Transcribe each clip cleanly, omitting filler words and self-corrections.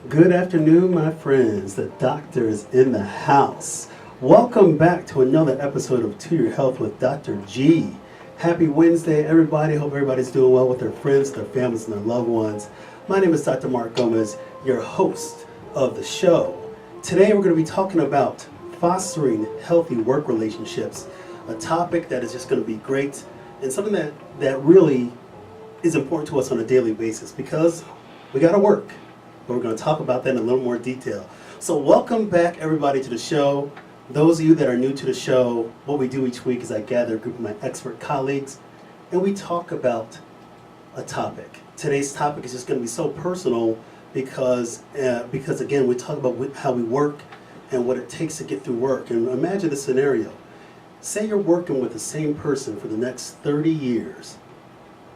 Good afternoon, my friends. The doctor is in the house. Welcome back to another episode of To Your Health with Dr. G. Happy Wednesday, everybody. Hope everybody's doing well with their friends, their families, and their loved ones. My name is Dr. Mark Gomez, your host of the show. Today, we're going to be talking about fostering healthy work relationships, a topic that is just going to be great and something that really is important to us on a daily basis because we got to work. But we're going to talk about that in a little more detail. So welcome back, everybody, to the show. Those of you that are new to the show, what we do each week is I gather a group of my expert colleagues, and we talk about a topic. Today's topic is just going to be so personal because again, we talk about how we work and what it takes to get through work. And imagine this scenario. Say you're working with the same person for the next 30 years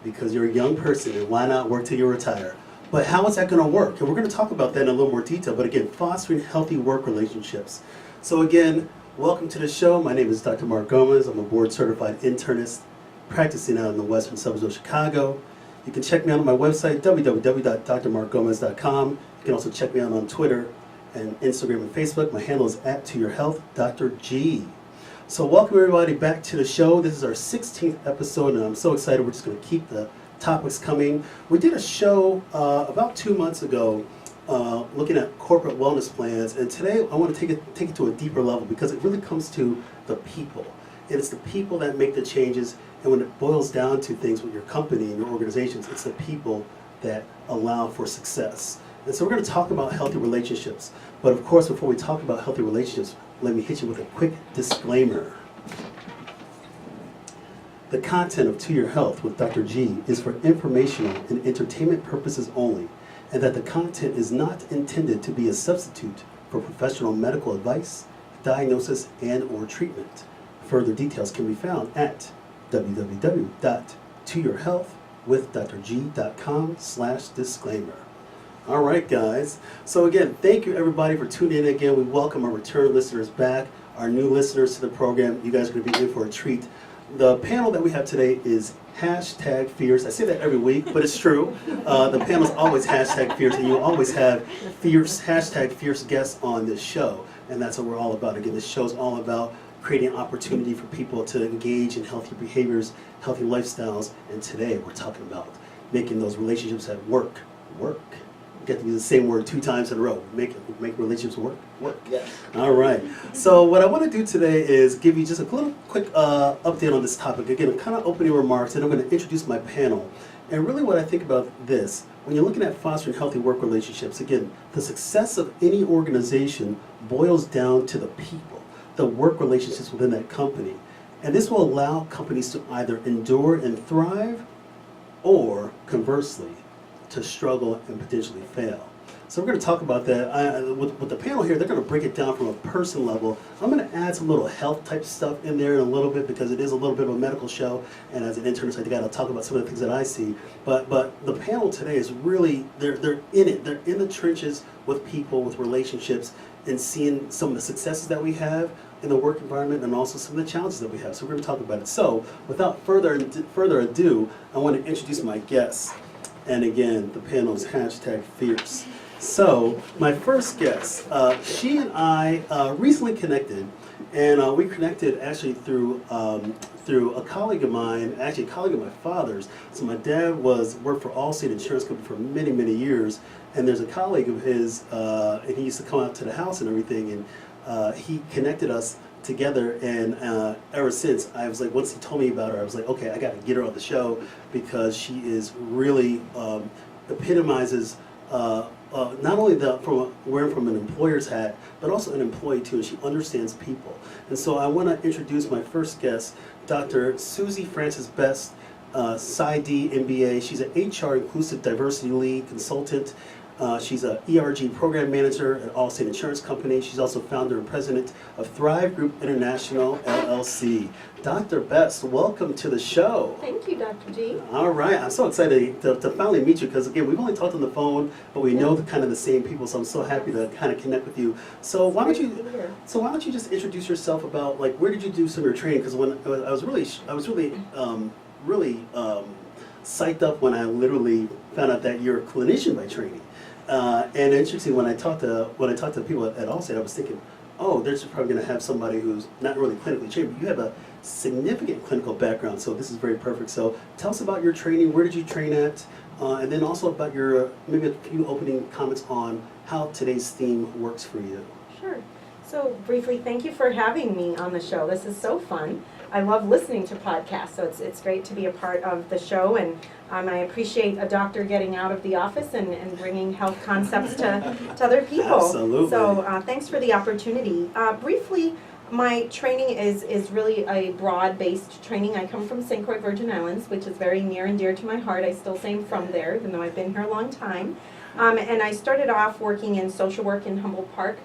because you're a young person, and why not work till you retire? But how is that going to work? And we're going to talk about that in a little more detail. But again, fostering healthy work relationships. So again, welcome to the show. My name is Dr. Mark Gomez. I'm a board-certified internist practicing out in the western suburbs of Chicago. You can check me out on my website, www.drmarkgomez.com. You can also check me out on Twitter and Instagram and Facebook. My handle is @ToYourHealth, Dr. G. So welcome everybody back to the show. This is our 16th episode, and I'm so excited. We're just going to keep the topics coming. We did a show about 2 months ago looking at corporate wellness plans, and today I want to take it to a deeper level because it really comes to the people. And it's the people that make the changes, and when it boils down to things with your company and your organizations, it's the people that allow for success. And so we're going to talk about healthy relationships. But of course, before we talk about healthy relationships, let me hit you with a quick disclaimer. The content of To Your Health with Dr. G is for informational and entertainment purposes only, and that the content is not intended to be a substitute for professional medical advice, diagnosis, and/or treatment. Further details can be found at www.toyourhealthwithdrg.com/disclaimer. All right, guys. So again, thank you everybody for tuning in again. We welcome our return listeners back, our new listeners to the program. You guys are going to be in for a treat. The panel that we have today is #fierce. I say that every week, but it's true. The panel is always #fierce, and you always have fierce, #fierce guests on this show. And that's what we're all about. Again, this show is all about creating opportunity for people to engage in healthy behaviors, healthy lifestyles. And today we're talking about making those relationships at work. Get to use the same word 2 times in a row. Make relationships work. Yes. All right. So what I want to do today is give you just a little quick update on this topic. Again, kind of opening remarks, and I'm going to introduce my panel. And really what I think about this, when you're looking at fostering healthy work relationships, again, the success of any organization boils down to the people, the work relationships within that company. And this will allow companies to either endure and thrive, or conversely, to struggle and potentially fail. So we're going to talk about that. With the panel here, they're going to break it down from a person level. I'm going to add some little health type stuff in there in a little bit because it is a little bit of a medical show, and as an internist, I got to talk about some of the things that I see. But the panel today is really, they're in it. They're in the trenches with people, with relationships, and seeing some of the successes that we have in the work environment and also some of the challenges that we have. So we're going to talk about it. So without further ado, I want to introduce my guests. And again, the panel is #fierce. So my first guest, she and I recently connected, and we connected actually through a colleague of mine, actually a colleague of my father's. So my dad worked for Allstate Insurance Company for many, many years, and there's a colleague of his, and he used to come out to the house and everything, and he connected us together, and ever since, I was like, once he told me about her, I was like, okay, I got to get her on the show because she is really epitomizes not only wearing from an employer's hat, but also an employee too, and she understands people. And so I want to introduce my first guest, Dr. Susy Francis Best, PsyD MBA. She's an HR Inclusive Diversity Lead Consultant. She's a ERG Program Manager at Allstate Insurance Company. She's also founder and president of Thrive Group International, LLC. Dr. Best, welcome to the show. Thank you, Dr. G. All right, I'm so excited to finally meet you because, again, we've only talked on the phone, but we know the kind of the same people, so I'm so happy to kind of connect with you. So why don't you just introduce yourself about, like, where did you do some of your training? Because when I was really psyched up when I literally found out that you're a clinician by training. And interesting, when I talked to people at Allstate, I was thinking, oh, they're just probably going to have somebody who's not really clinically trained, but you have a significant clinical background, so this is very perfect. So tell us about your training, where did you train at, and then also about your, maybe a few opening comments on how today's theme works for you. Sure. So briefly, thank you for having me on the show. This is so fun. I love listening to podcasts, so it's great to be a part of the show, and I appreciate a doctor getting out of the office and bringing health concepts to other people. Absolutely. So thanks for the opportunity. Briefly, my training is really a broad-based training. I come from St. Croix Virgin Islands, which is very near and dear to my heart. I still say I'm from there, even though I've been here a long time. And I started off working in social work in Humboldt Park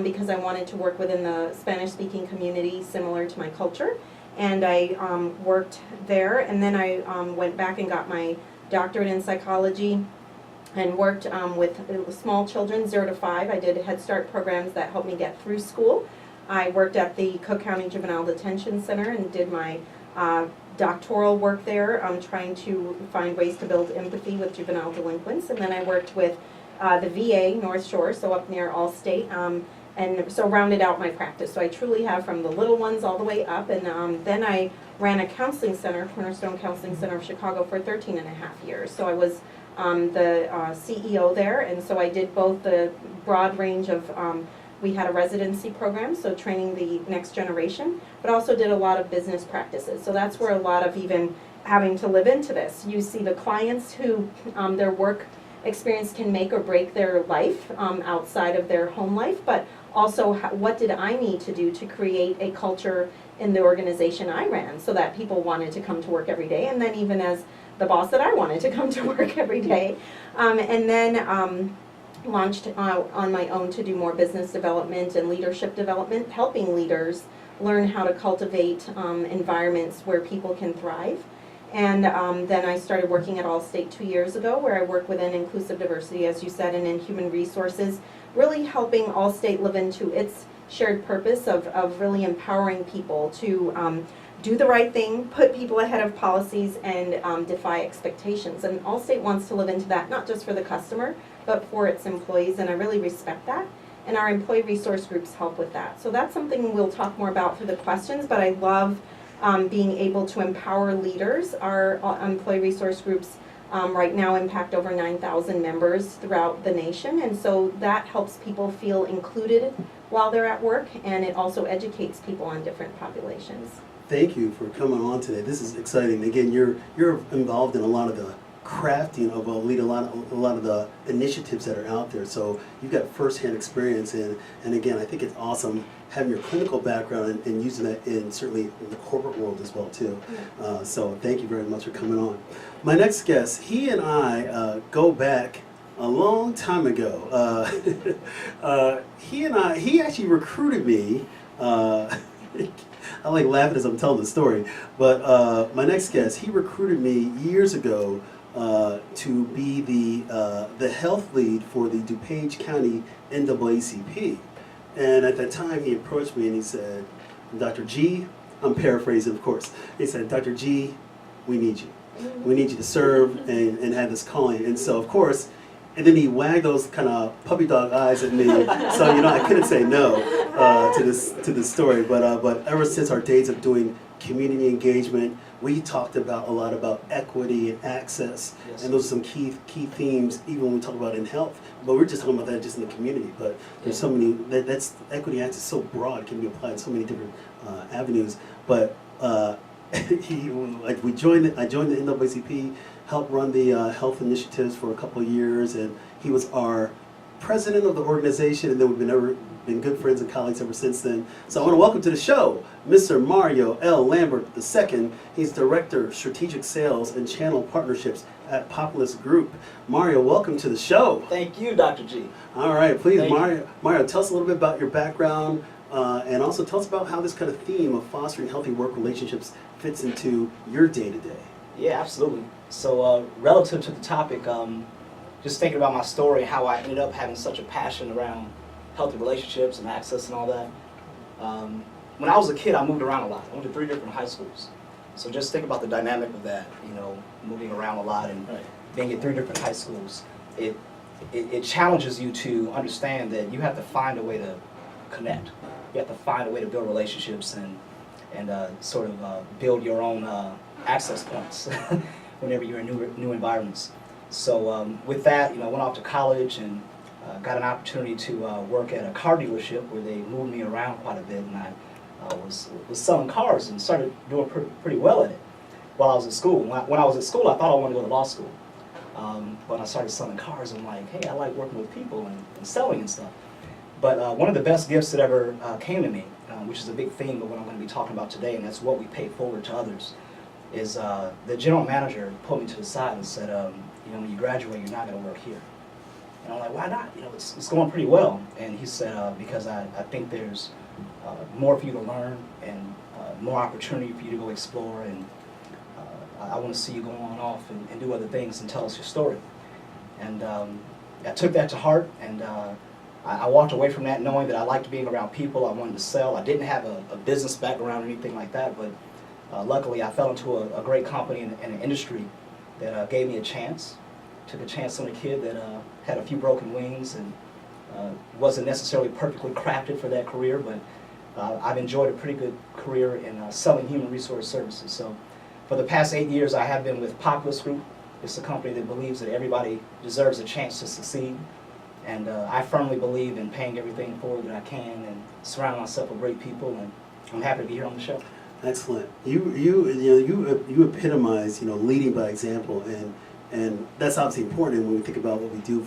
because I wanted to work within the Spanish-speaking community similar to my culture. And I worked there, and then I went back and got my doctorate in psychology and worked with small children, 0 to 5. I did Head Start programs that helped me get through school. I worked at the Cook County Juvenile Detention Center and did my doctoral work there, trying to find ways to build empathy with juvenile delinquents. And then I worked with the VA, North Shore, so up near Allstate, and so rounded out my practice. So I truly have from the little ones all the way up. And then I ran a counseling center, Cornerstone Counseling Center of Chicago, for 13 and a half years. So I was the CEO there, and so I did both the broad range of, we had a residency program, so training the next generation, but also did a lot of business practices. So that's where a lot of even having to live into this. You see the clients who their work experience can make or break their life outside of their home life, but also what did I need to do to create a culture in the organization I ran so that people wanted to come to work every day, and then even as the boss that I wanted to come to work every day. And then launched on my own to do more business development and leadership development, helping leaders learn how to cultivate environments where people can thrive. And then I started working at Allstate 2 years ago, where I work within inclusive diversity, as you said, and in human resources, really helping Allstate live into its shared purpose of really empowering people to do the right thing, put people ahead of policies, and defy expectations. And Allstate wants to live into that, not just for the customer, but for its employees, and I really respect that. And our employee resource groups help with that. So that's something we'll talk more about for the questions, but I love being able to empower leaders. Our employee resource groups right now impact over 9,000 members throughout the nation, and so that helps people feel included while they're at work, and it also educates people on different populations. Thank you for coming on today. This is exciting. Again, you're involved in a lot of the crafting of a lot of the initiatives that are out there. So you've got firsthand experience and again, I think it's awesome having your clinical background and using that in certainly in the corporate world as well too. So thank you very much for coming on. My next guest, he and I go back a long time ago. He actually recruited me. I like laughing as I'm telling the story, but my next guest, he recruited me years ago to be the health lead for the DuPage County NAACP. And at that time, he approached me and he said, Dr. G, I'm paraphrasing, of course. He said, Dr. G, we need you. We need you to serve and have this calling. And so, of course, and then he wagged those kind of puppy dog eyes at me. So, I couldn't say no to this story. But ever since our days of doing community engagement, we talked about a lot about equity and access. Yes. And those are some key themes, even when we talk about in health. But we're just talking about that just in the community. But there's so many, that's equity and access is so broad, it can be applied in so many different avenues. But I joined the NAACP, helped run the health initiatives for a couple of years, and he was our president of the organization, and then we've been good friends and colleagues ever since then. So I want to welcome to the show Mr. Mario L. Lambert II. He's Director of Strategic Sales and Channel Partnerships at Populus Group. Mario, welcome to the show. Thank you, Dr. G. All right, please, Mario, tell us a little bit about your background, and also tell us about how this kind of theme of fostering healthy work relationships fits into your day-to-day. Yeah, absolutely. So relative to the topic, just thinking about my story, how I ended up having such a passion around healthy relationships and access and all that. When I was a kid, I moved around a lot. I went to 3 different high schools. So just think about the dynamic of that, moving around a lot and being at 3 different high schools. It it challenges you to understand that you have to find a way to connect. You have to find a way to build relationships and sort of build your own access points whenever you're in new environments. So with that, went off to college and got an opportunity to work at a car dealership where they moved me around quite a bit, and I was selling cars and started doing pretty well at it while I was at school. When I was at school, I thought I wanted to go to law school. But I started selling cars. I'm like, hey, I like working with people and selling and stuff. But one of the best gifts that ever came to me, which is a big theme of what I'm going to be talking about today, and that's what we pay forward to others, is the general manager pulled me to the side and said, when you graduate, you're not going to work here. And I'm like, why not? It's going pretty well. And he said, because I think there's more for you to learn and more opportunity for you to go explore, and I want to see you go on off and do other things and tell us your story. And I took that to heart, and I walked away from that knowing that I liked being around people. I wanted to sell. I didn't have a business background or anything like that, but luckily I fell into a great company and an industry that gave me a chance. Took a chance on a kid that had a few broken wings and wasn't necessarily perfectly crafted for that career, but I've enjoyed a pretty good career in selling human resource services. So for the past 8 years, I have been with Populus Group. It's a company that believes that everybody deserves a chance to succeed. And I firmly believe in paying everything forward that I can and surrounding myself with great people, and I'm happy to be here on the show. Excellent. You epitomize leading by example, and that's obviously important when we think about what we do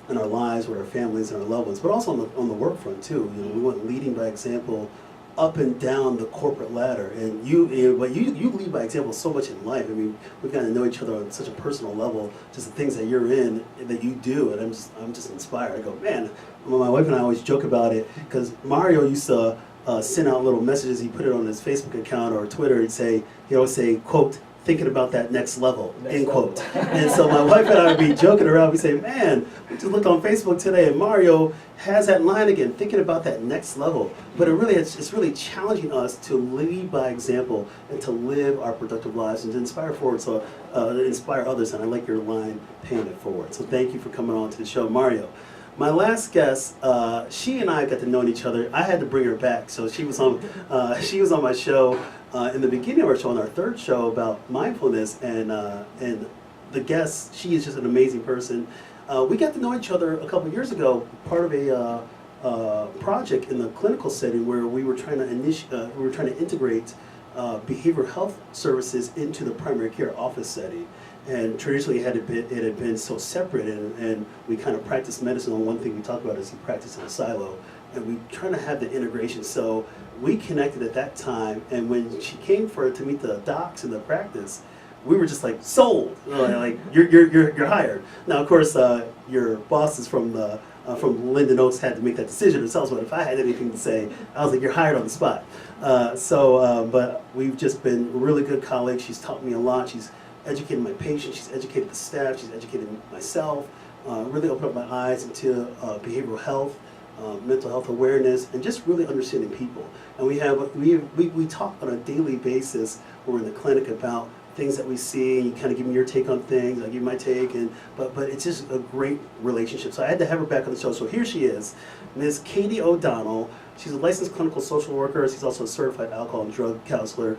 in our lives with our families and our loved ones, but also on the work front too. We want leading by example up and down the corporate ladder, and you lead by example so much in life. I mean, we've gotten to know each other on such a personal level, just the things that you're in, that you do, and I'm just inspired. I go, man, my wife and I always joke about it, because Mario used to send out little messages. He put it on his Facebook account or Twitter, he'd always say, quote, thinking about that next level, end quote. And so my wife and I would be joking around. We say, man, we just looked on Facebook today and Mario has that line again, thinking about that next level. But it's really challenging us to lead by example and to live our productive lives and to inspire forward, so inspire others. And I like your line, paying it forward. So thank you for coming on to the show, Mario. My last guest, she and I got to know each other. I had to bring her back, so she was on my show in the beginning of our show, on our third show about mindfulness, and the guest, she is just an amazing person. We got to know each other a couple years ago, part of a project in the clinical setting where we were trying to integrate behavioral health services into the primary care office setting. And traditionally it had been so separate, and we kind of practiced medicine. And one thing we talk about is you practice in a silo, and we trying to have the integration. So we connected at that time, and when she came to meet the docs in the practice, we were just like sold. Like you're hired. Now of course your bosses from Linden Oaks had to make that decision themselves, but if I had anything to say, I was like, you're hired on the spot. But we've just been really good colleagues. She's taught me a lot. She's educated my patients, she's educated the staff, she's educated myself, really opened up my eyes into behavioral health, mental health awareness, and just really understanding people. And we talk on a daily basis when we're in the clinic about things that we see, and you kind of give me your take on things, I give my take, but it's just a great relationship. So I had to have her back on the show. So here she is, Ms. Katie O'Donnell. She's a licensed clinical social worker. She's also a certified alcohol and drug counselor.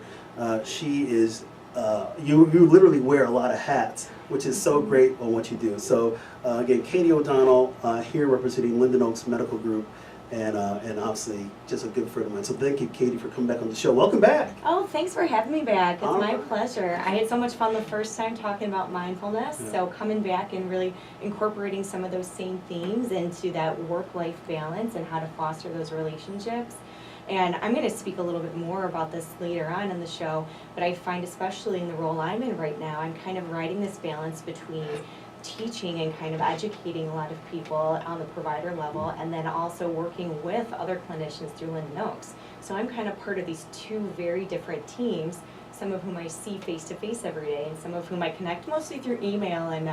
She is you literally wear a lot of hats, which is so great on what you do. So again, Katie O'Donnell here representing Linden Oaks Medical Group, and obviously just a good friend of mine. So thank you, Katie, for coming back on the show. Welcome back. Oh, thanks for having me back. It's my pleasure. I had so much fun the first time talking about mindfulness, so coming back and really incorporating some of those same themes into that work-life balance and how to foster those relationships. And I'm going to speak a little bit more about this later on in the show, but I find especially in the role I'm in right now, I'm kind of riding this balance between teaching and kind of educating a lot of people on the provider level, and then also working with other clinicians through Linden Oaks. So I'm kind of part of these two very different teams, some of whom I see face to face every day, and some of whom I connect mostly through email and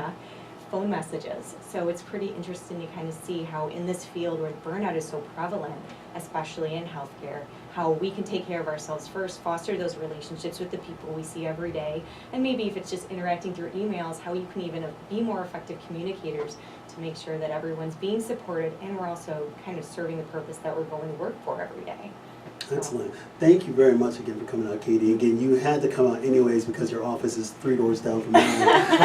phone messages. So it's pretty interesting to kind of see how in this field where burnout is so prevalent, especially in healthcare, how we can take care of ourselves first, foster those relationships with the people we see every day, and maybe if it's just interacting through emails, how you can even be more effective communicators to make sure that everyone's being supported and we're also kind of serving the purpose that we're going to work for every day. Excellent. Thank you very much again for coming out, Katie. Again, you had to come out anyways because your office is 3 doors down from mine.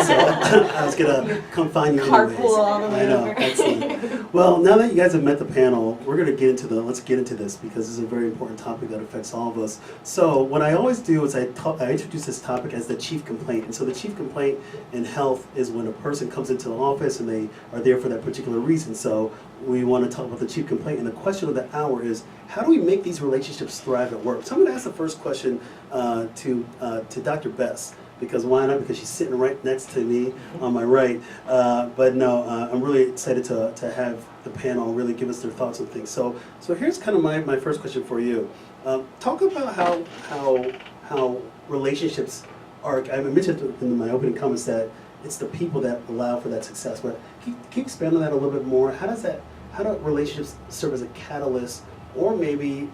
So I was going to come find you anyways. Carpool all the way I know. over. Excellent. Well, now that you guys have met the panel, we're going to get into let's get into this because this is a very important topic that affects all of us. So what I always do is I introduce this topic as the chief complaint. And so the chief complaint in health is when a person comes into the office and they are there for that particular reason. So we want to talk about the chief complaint. And the question of the hour is, how do we make these relationships thrive at work? So I'm going to ask the first question to Dr. Bess, because why not? Because she's sitting right next to me on my right. But no, I'm really excited to have the panel really give us their thoughts on things. So here's kind of my first question for you. Talk about how relationships are. I mentioned in my opening comments that it's the people that allow for that success. But can you expand on that a little bit more? How do relationships serve as a catalyst or maybe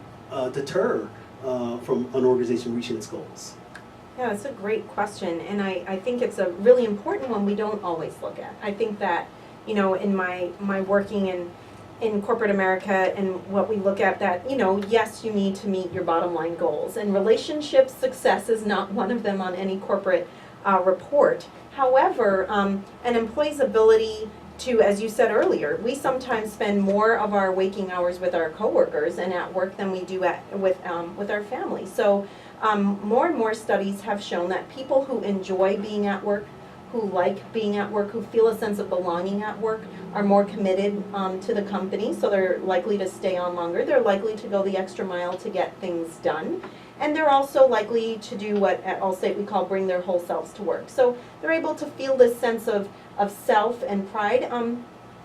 deter from an organization reaching its goals? Yeah, it's a great question, and I think it's a really important one we don't always look at. I think that, you know, in my working in corporate America and what we look at that, you know, yes, you need to meet your bottom line goals, and relationship success is not one of them on any corporate report. However, an employee's ability to, as you said earlier, we sometimes spend more of our waking hours with our coworkers and at work than we do with our family. So more and more studies have shown that people who enjoy being at work, who like being at work, who feel a sense of belonging at work, are more committed to the company, so they're likely to stay on longer. They're likely to go the extra mile to get things done. And they're also likely to do what at Allstate we call bring their whole selves to work. So they're able to feel this sense of self and pride,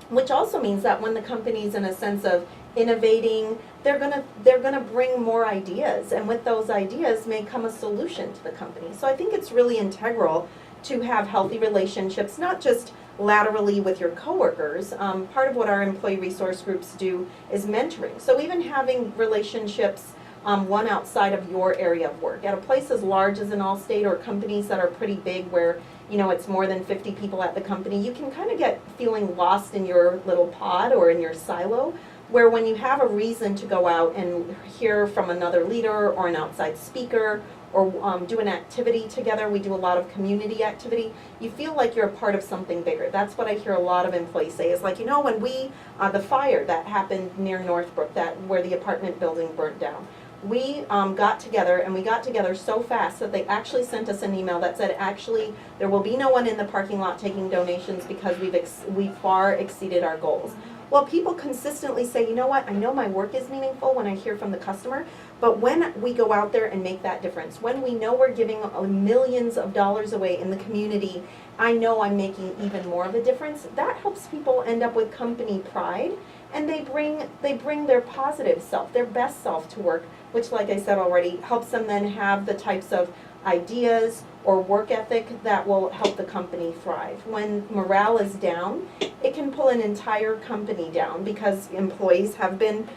which also means that when the company's in a sense of innovating, they're gonna bring more ideas, and with those ideas may come a solution to the company. So I think it's really integral to have healthy relationships, not just laterally with your coworkers. Part of what our employee resource groups do is mentoring. So even having relationships one outside of your area of work. At a place as large as an Allstate or companies that are pretty big where, you know, it's more than 50 people at the company, you can kind of get feeling lost in your little pod or in your silo, where when you have a reason to go out and hear from another leader or an outside speaker or do an activity together, we do a lot of community activity, you feel like you're a part of something bigger. That's what I hear a lot of employees say is like, you know, when we, the fire that happened near Northbrook, where the apartment building burnt down, we got together, and we got together so fast that they actually sent us an email that said, actually, there will be no one in the parking lot taking donations because we've far exceeded our goals. Well, people consistently say, you know what, I know my work is meaningful when I hear from the customer, but when we go out there and make that difference, when we know we're giving millions of dollars away in the community, I know I'm making even more of a difference. That helps people end up with company pride, and they bring their positive self, their best self to work, which, like I said already, helps them then have the types of ideas or work ethic that will help the company thrive. When morale is down, it can pull an entire company down because employees have been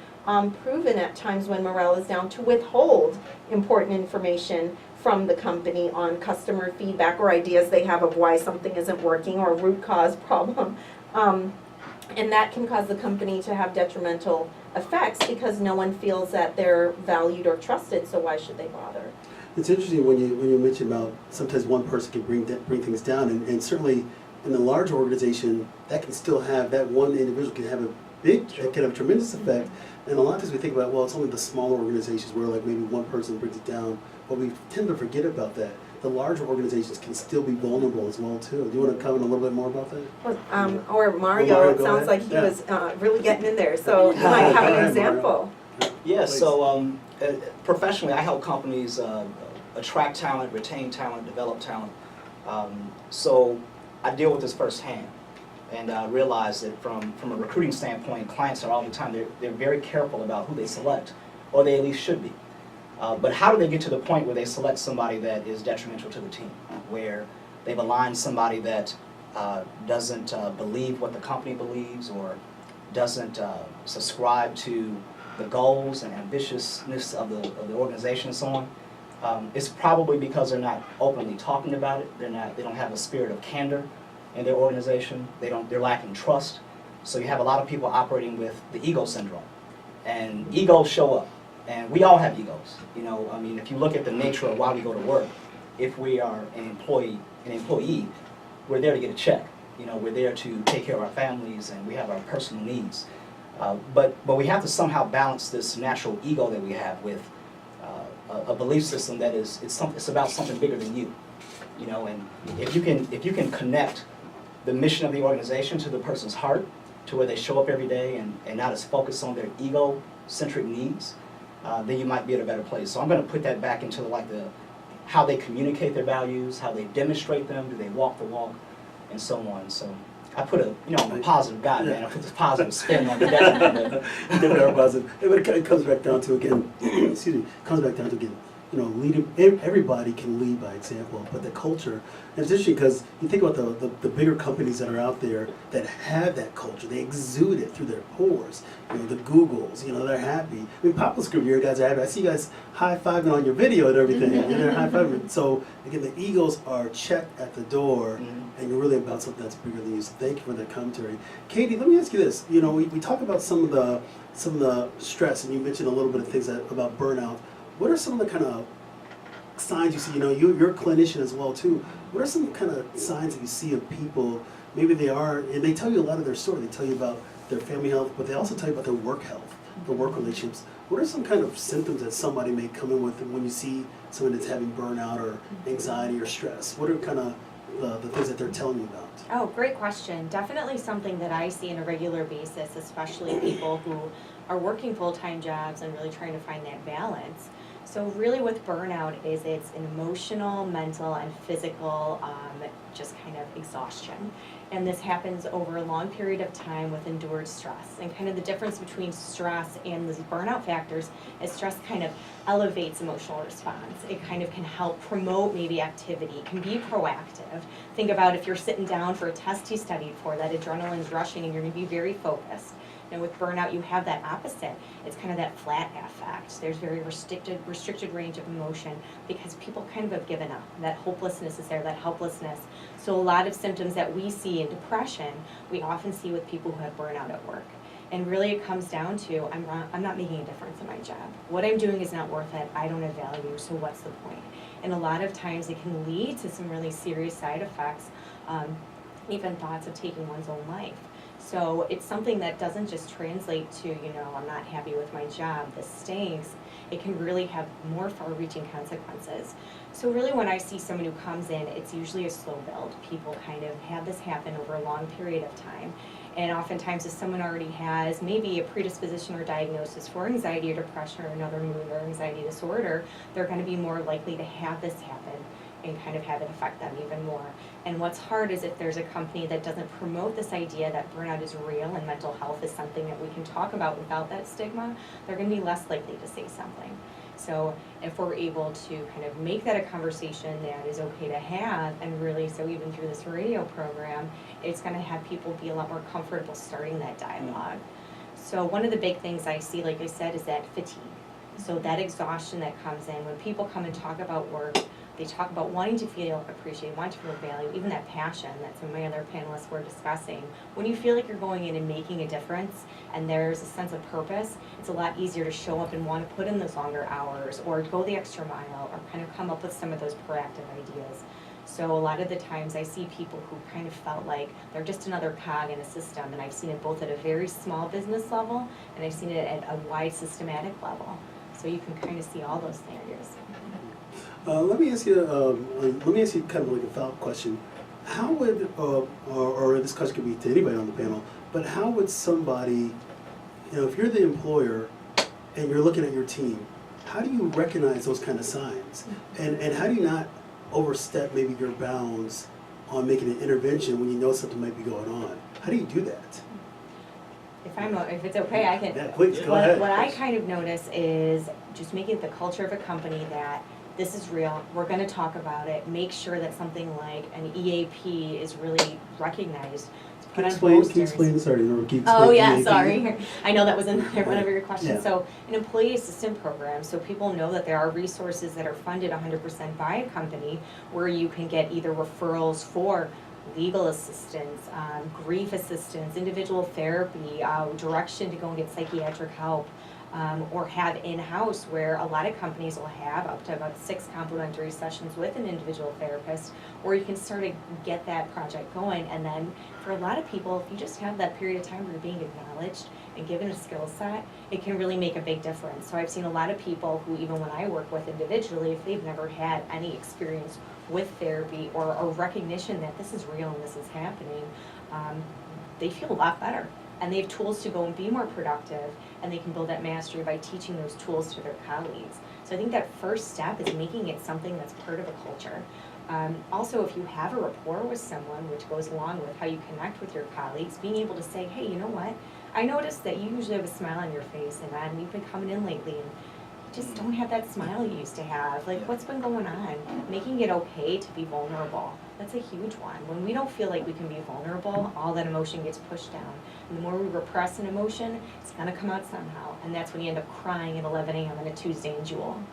proven at times when morale is down to withhold important information from the company on customer feedback or ideas they have of why something isn't working or root cause problem. And that can cause the company to have detrimental effects because no one feels that they're valued or trusted, so why should they bother? It's interesting when you mention about sometimes one person can bring things down, and certainly in a large organization that can still have, that one individual can have it can have a tremendous effect. And a lot of times we think about, well, it's only the smaller organizations where like maybe one person brings it down, but we tend to forget about that. The larger organizations can still be vulnerable as well too. Do you want to comment a little bit more about that? Well, or Mario, it sounds like he was really getting in there, so you might have an example. Yeah, so professionally I help companies attract talent, retain talent, develop talent. So I deal with this firsthand, and I realize that from a recruiting standpoint, clients are all the time, they're very careful about who they select, or they at least should be. But how do they get to the point where they select somebody that is detrimental to the team, where they've aligned somebody that doesn't believe what the company believes, or doesn't subscribe to the goals and ambitiousness of the organization and so on, it's probably because they're not openly talking about it. They don't have a spirit of candor in their organization. They're lacking trust. So you have a lot of people operating with the ego syndrome, and egos show up, and we all have egos. You know, I mean, if you look at the nature of why we go to work, if we are an employee, we're there to get a check. You know, we're there to take care of our families, and we have our personal needs. But we have to somehow balance this natural ego that we have with a belief system that it's about something bigger than you. You know, and if you can connect the mission of the organization to the person's heart, to where they show up every day and not as focused on their ego-centric needs, then you might be at a better place. So I'm going to put that back into how they communicate their values, how they demonstrate them, do they walk the walk, and so on. So I put I'm a positive guy, man. I put this positive spin on it. Definitely are positive. It comes back down to, again, excuse me, comes back down to, again, you know, leading. Everybody can lead by example, but the culture, and it's interesting because you think about the bigger companies that are out there that have that culture. They exude it through their pores. You know, the Googles, you know, they're happy. I mean, Populus Group, you guys are happy. I see you guys high-fiving on your video and everything. And they're high-fiving. So, again, the egos are checked at the door, and you're really about something that's bigger than you. So thank you for that commentary. Katie, let me ask you this. You know, we talk about some of the stress, and you mentioned a little bit of things about burnout. What are some of the kind of signs you see? You know, you're a clinician as well too. What are some kind of signs that you see of people? Maybe they are, and they tell you a lot of their story. They tell you about their family health, but they also tell you about their work health, their work relationships. What are some kind of symptoms that somebody may come in with when you see someone that's having burnout or anxiety or stress? What are kind of the things that they're telling you about? Oh, great question. Definitely something that I see on a regular basis, especially people who are working full-time jobs and really trying to find that balance. So really with burnout it's an emotional, mental, and physical just kind of exhaustion. And this happens over a long period of time with endured stress. And kind of the difference between stress and these burnout factors is stress kind of elevates emotional response. It kind of can help promote maybe activity, it can be proactive. Think about if you're sitting down for a test you studied for, that adrenaline's rushing and you're going to be very focused. And with burnout, you have that opposite. It's kind of that flat affect. There's very restricted range of emotion because people kind of have given up. That hopelessness is there, that helplessness. So a lot of symptoms that we see in depression, we often see with people who have burnout at work. And really it comes down to, I'm not making a difference in my job. What I'm doing is not worth it. I don't have value, so what's the point? And a lot of times it can lead to some really serious side effects, even thoughts of taking one's own life. So it's something that doesn't just translate to, I'm not happy with my job, this stinks. It can really have more far-reaching consequences. So really when I see someone who comes in, it's usually a slow build. People kind of have this happen over a long period of time. And oftentimes if someone already has maybe a predisposition or diagnosis for anxiety or depression or another mood or anxiety disorder, they're going to be more likely to have this happen and kind of have it affect them even more. And what's hard is if there's a company that doesn't promote this idea that burnout is real and mental health is something that we can talk about without that stigma, they're going to be less likely to say something. So if we're able to kind of make that a conversation that is okay to have, and really, so even through this radio program, it's going to have people be a lot more comfortable starting that dialogue. So one of the big things I see, like I said, is that fatigue. So that exhaustion that comes in when people come and talk about work, they talk about wanting to feel appreciated, wanting to feel valued, even that passion that some of my other panelists were discussing. When you feel like you're going in and making a difference and there's a sense of purpose, it's a lot easier to show up and want to put in those longer hours or go the extra mile or kind of come up with some of those proactive ideas. So a lot of the times I see people who kind of felt like they're just another cog in a system, and I've seen it both at a very small business level and I've seen it at a wide systematic level. So you can kind of see all those scenarios. Let me ask you kind of like a follow-up question. How would, or this question could be to anybody on the panel, but how would somebody, if you're the employer and you're looking at your team, how do you recognize those kind of signs? And how do you not overstep maybe your bounds on making an intervention when you know something might be going on? How do you do that? If it's okay, I can. Yeah, please, go ahead. What I kind of notice is just making the culture of a company that this is real, we're gonna talk about it, make sure that something like an EAP is really recognized. Can you explain, sorry, Oh, yeah, EAP? sorry. I know that was in one of your questions. Yeah. So an employee assistant program, so people know that there are resources that are funded 100% by a company where you can get either referrals for legal assistance, grief assistance, individual therapy, direction to go and get psychiatric help, or have in-house where a lot of companies will have up to about 6 complimentary sessions with an individual therapist where you can sort of get that project going. And then for a lot of people, if you just have that period of time where you're being acknowledged and given a skill set, it can really make a big difference. So I've seen a lot of people who, even when I work with individually, if they've never had any experience with therapy or a recognition that this is real and this is happening, they feel a lot better. And they have tools to go and be more productive, and they can build that mastery by teaching those tools to their colleagues. So I think that first step is making it something that's part of a culture. Also, if you have a rapport with someone, which goes along with how you connect with your colleagues, being able to say, hey, you know what? I noticed that you usually have a smile on your face, and you've been coming in lately, and you just don't have that smile you used to have. Like, what's been going on? Making it okay to be vulnerable. That's a huge one. When we don't feel like we can be vulnerable, all that emotion gets pushed down. And the more we repress an emotion, it's going to come out somehow. And that's when you end up crying at 11 a.m. on a Tuesday in Jewel.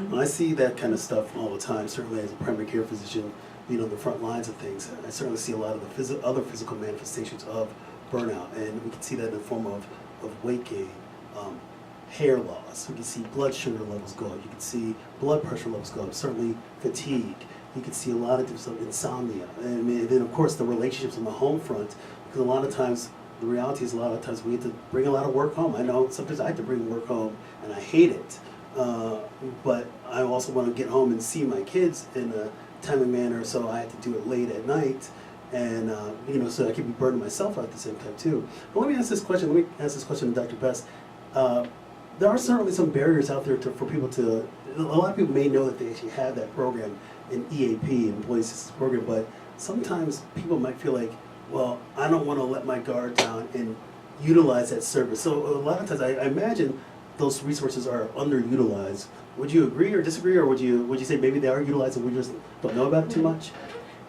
Well, I see that kind of stuff all the time, certainly as a primary care physician, on the front lines of things. I certainly see a lot of the other physical manifestations of burnout, and we can see that in the form of weight gain, hair loss. We can see blood sugar levels go up. You can see blood pressure levels go up. Certainly fatigue. You can see a lot of different stuff, insomnia. And then, of course, the relationships on the home front, because a lot of times, the reality is a lot of times we have to bring a lot of work home. I know sometimes I have to bring work home, and I hate it. But I also want to get home and see my kids in a timely manner, so I have to do it late at night. And, so I can be burning myself out at the same time, too. But let me ask this question. Let me ask this question to Dr. Best. There are certainly some barriers out there for people to, a lot of people may know that they actually have that program, an EAP, Employee Assistance Program, but sometimes people might feel like, well, I don't want to let my guard down and utilize that service. So a lot of times I imagine those resources are underutilized. Would you agree or disagree, or would you say maybe they are utilized and we just don't know about it too much?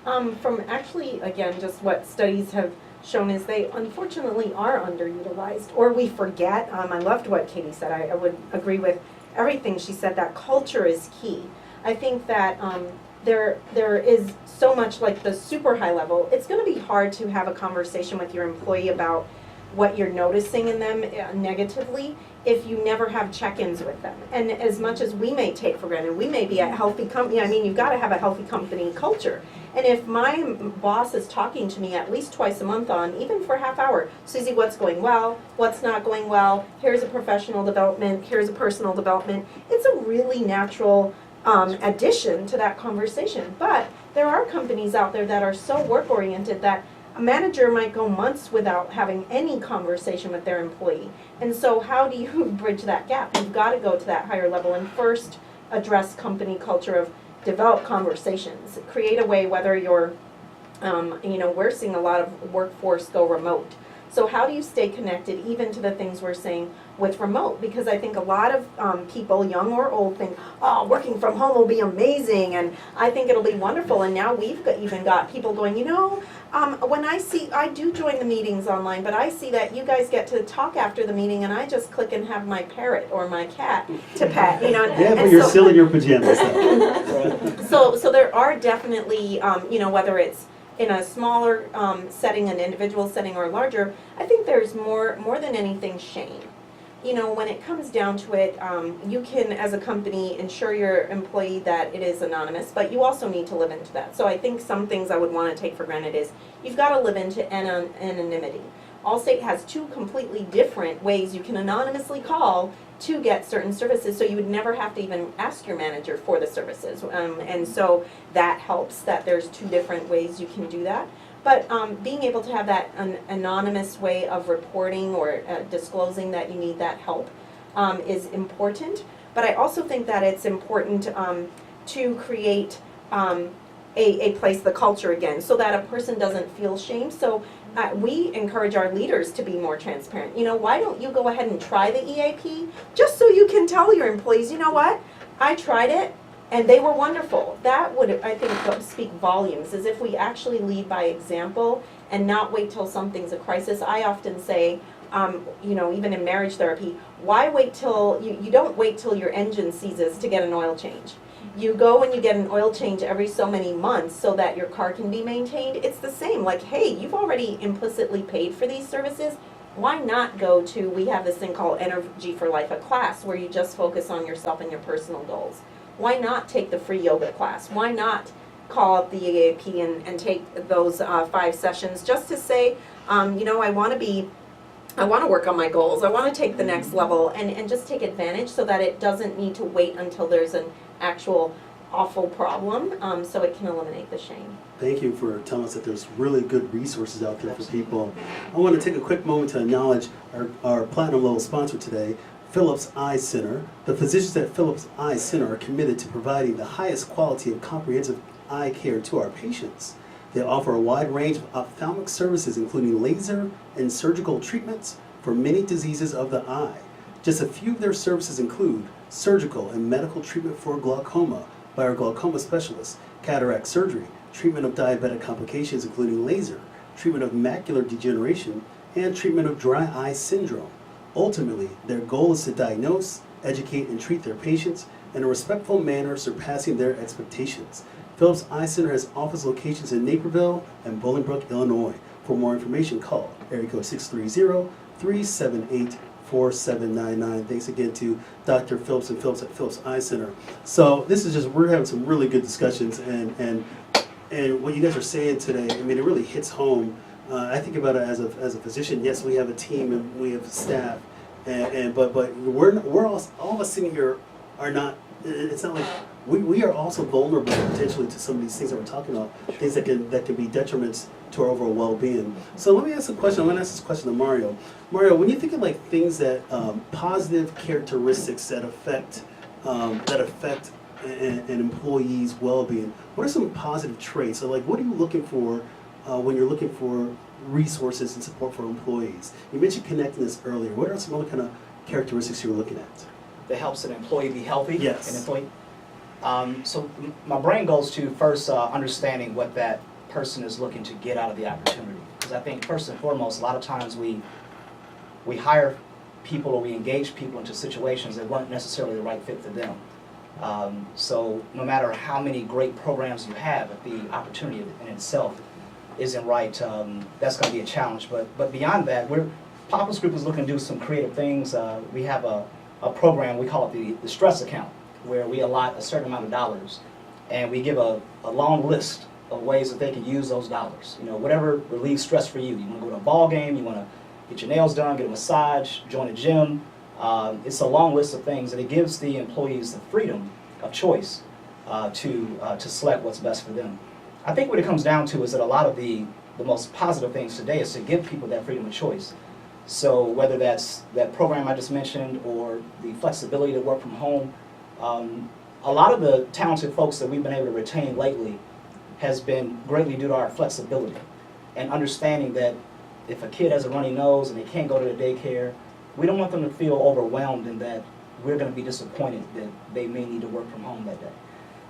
From actually, again, just what studies have shown is they unfortunately are underutilized, or we forget. I loved what Katie said. I would agree with everything she said, that culture is key. I think that there is so much, like the super high level, it's going to be hard to have a conversation with your employee about what you're noticing in them negatively if you never have check-ins with them. And as much as we may take for granted, we may be a healthy company. I mean, you've got to have a healthy company culture. And if my boss is talking to me at least twice a month on, even for a half hour, Susie, what's going well, what's not going well, here's a professional development, here's a personal development, it's a really natural addition to that conversation. But there are companies out there that are so work-oriented that a manager might go months without having any conversation with their employee. And so how do you bridge that gap? You've got to go to that higher level and first address company culture of develop conversations. Create a way, whether you're, we're seeing a lot of workforce go remote. So how do you stay connected even to the things we're saying with remote? Because I think a lot of people, young or old, think, oh, working from home will be amazing, and I think it'll be wonderful. And now we've even got people going, when I do join the meetings online, but I see that you guys get to talk after the meeting, and I just click and have my parrot or my cat to pet, Yeah, but you're still in your pajamas. So there are definitely, whether it's in a smaller setting, an individual setting, or larger, I think there's more than anything shame. When it comes down to it, you can, as a company, ensure your employee that it is anonymous, but you also need to live into that. So I think some things I would want to take for granted is you've got to live into anonymity. Allstate has 2 completely different ways you can anonymously call to get certain services, so you would never have to even ask your manager for the services. And so that helps that there's 2 different ways you can do that. But being able to have that anonymous way of reporting or disclosing that you need that help is important. But I also think that it's important to create a place, the culture again, so that a person doesn't feel shame. So we encourage our leaders to be more transparent. Why don't you go ahead and try the EAP just so you can tell your employees, you know what, I tried it. And they were wonderful. That would, I think, speak volumes, as if we actually lead by example and not wait till something's a crisis. I often say, you know, even in marriage therapy, why wait till, you don't wait till your engine seizes to get an oil change. You go and you get an oil change every so many months so that your car can be maintained. It's the same, like, hey, you've already implicitly paid for these services. Why not go to, we have this thing called Energy for Life, a class where you just focus on yourself and your personal goals. Why not take the free yoga class? Why not call up the EAP and take those 5 sessions just to say, you know, I want to work on my goals. I want to take the next level and just take advantage so that it doesn't need to wait until there's an actual awful problem, so it can eliminate the shame. Thank you for telling us that there's really good resources out there for people. I want to take a quick moment to acknowledge our platinum level sponsor today, Philips Eye Center. The physicians at Philips Eye Center are committed to providing the highest quality of comprehensive eye care to our patients. They offer a wide range of ophthalmic services, including laser and surgical treatments for many diseases of the eye. Just a few of their services include surgical and medical treatment for glaucoma by our glaucoma specialists, cataract surgery, treatment of diabetic complications including laser, treatment of macular degeneration, and treatment of dry eye syndrome. Ultimately, their goal is to diagnose, educate, and treat their patients in a respectful manner, surpassing their expectations. Philips Eye Center has office locations in Naperville and Bolingbrook, Illinois. For more information, call area code 630-378-4799. Thanks again to Dr. Phillips and Phillips at Philips Eye Center. So this is just, we're having some really good discussions, and what you guys are saying today, I mean, it really hits home. I think about it as a physician. Yes, we have a team and we have staff, but we're all of us sitting here are not. It's not like we are also vulnerable potentially to some of these things that we're talking about, things that can be detriments to our overall well-being. So let me ask a question. I'm going to ask this question to Mario. Mario, when you think of like things that positive characteristics that affect an employee's well-being, what are some positive traits? So like, what are you looking for when you're looking for resources and support for employees? You mentioned connectedness earlier. What are some other kind of characteristics you're looking at? That helps an employee be healthy. Yes. An employee. So my brain goes to first understanding what that person is looking to get out of the opportunity. Because I think first and foremost, a lot of times we hire people or we engage people into situations that weren't necessarily the right fit for them. So no matter how many great programs you have, if the opportunity in itself isn't right, that's going to be a challenge. But beyond that, Populus Group is looking to do some creative things. We have a program, we call it the stress account, where we allot a certain amount of dollars, and we give a long list of ways that they can use those dollars. You know, whatever relieves stress for you. You want to go to a ball game, you want to get your nails done, get a massage, join a gym. It's a long list of things, and it gives the employees the freedom of choice to select what's best for them. I think what it comes down to is that a lot of the most positive things today is to give people that freedom of choice. So whether that's that program I just mentioned or the flexibility to work from home, a lot of the talented folks that we've been able to retain lately has been greatly due to our flexibility and understanding that if a kid has a runny nose and they can't go to the daycare, we don't want them to feel overwhelmed and that we're going to be disappointed that they may need to work from home that day.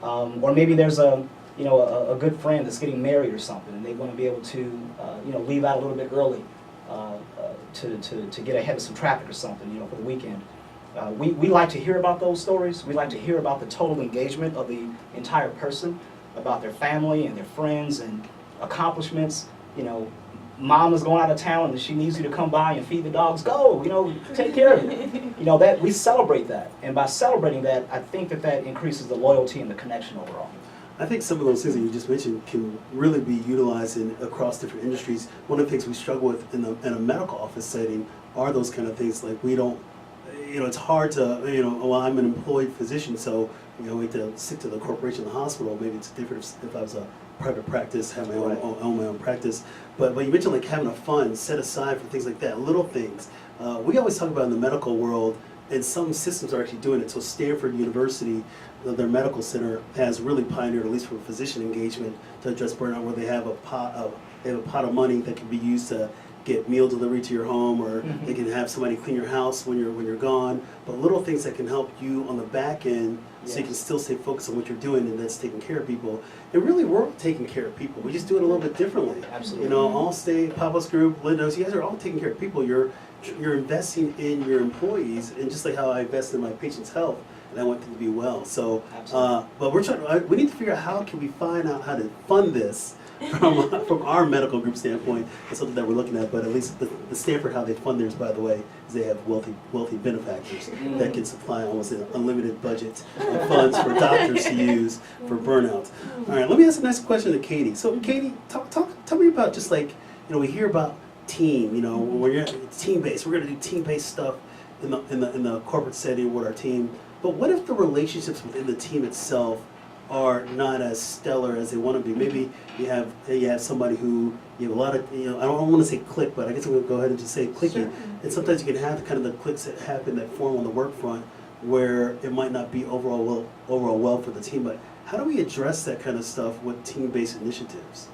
Or maybe there's a good friend that's getting married or something and they want to be able to leave out a little bit early to get ahead of some traffic or something, for the weekend. We like to hear about those stories. We like to hear about the total engagement of the entire person, about their family and their friends and accomplishments. Mom is going out of town and she needs you to come by and feed the dogs. Go, take care of it. That we celebrate that, and by celebrating that, I think that increases the loyalty and the connection overall. I think some of those things that you just mentioned can really be utilized across different industries. One of the things we struggle with in a medical office setting are those kind of things. Like we don't, it's hard to, well, I'm an employed physician, so we have to stick to the corporation, the hospital. Maybe it's different if I was a private practice, have my own practice. But you mentioned like having a fund set aside for things like that, little things. We always talk about in the medical world, and some systems are actually doing it. So Stanford University, their medical center, has really pioneered, at least for physician engagement, to address burnout, where they have they have a pot of money that can be used to get meal delivery to your home, or they can have somebody clean your house when you're gone. But little things that can help you on the back end, so you can still stay focused on what you're doing, and that's taking care of people. And really, we're taking care of people. We just do it a little bit differently. Absolutely. You know, Allstate, Populus Group, Lindos, you guys are all taking care of people. You're investing in your employees, and just like how I invest in my patients' health, and I want them to be well. So, but we're trying. We need to figure out how can we find out how to fund this from our medical group standpoint. It's something that we're looking at. But at least the Stanford, how they fund theirs, by the way, is they have wealthy benefactors that can supply almost an unlimited budget of funds for doctors to use for burnout. All right, let me ask the next question to Katie. So, Katie, tell me about just like, you know, we hear about team. You know, when you're team based, we're going to do team based stuff in the corporate setting with our team. But what if the relationships within the team itself are not as stellar as they want to be? Maybe you have somebody who you have a lot of, you know, I don't want to say click, but I guess I'm going to go ahead and just say clicky. Sure. And sometimes you can have the kind of the clicks that happen that form on the work front where it might not be overall well for the team. But how do we address that kind of stuff with team-based initiatives?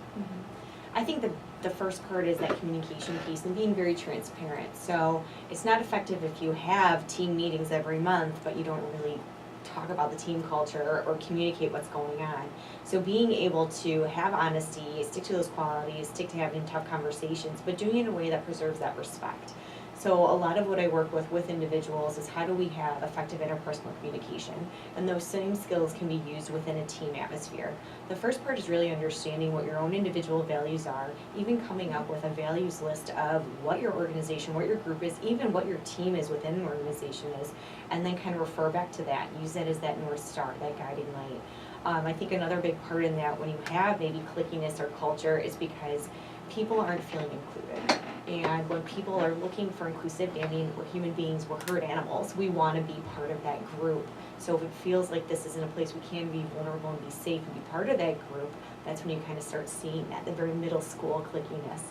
I think the first part is that communication piece and being very transparent. So it's not effective if you have team meetings every month, but you don't really talk about the team culture or communicate what's going on. So being able to have honesty, stick to those qualities, stick to having tough conversations, but doing it in a way that preserves that respect. So a lot of what I work with individuals is how do we have effective interpersonal communication, and those same skills can be used within a team atmosphere. The first part is really understanding what your own individual values are, even coming up with a values list of what your organization, what your group is, even what your team is within an organization is, and then kind of refer back to that, use that as that North Star, that guiding light. I think another big part in that when you have maybe clickiness or culture is because people aren't feeling included. And when people are looking for inclusivity, I mean, we're human beings, we're herd animals. We want to be part of that group. So if it feels like this isn't a place we can be vulnerable and be safe and be part of that group, that's when you kind of start seeing that, the very middle school clickiness.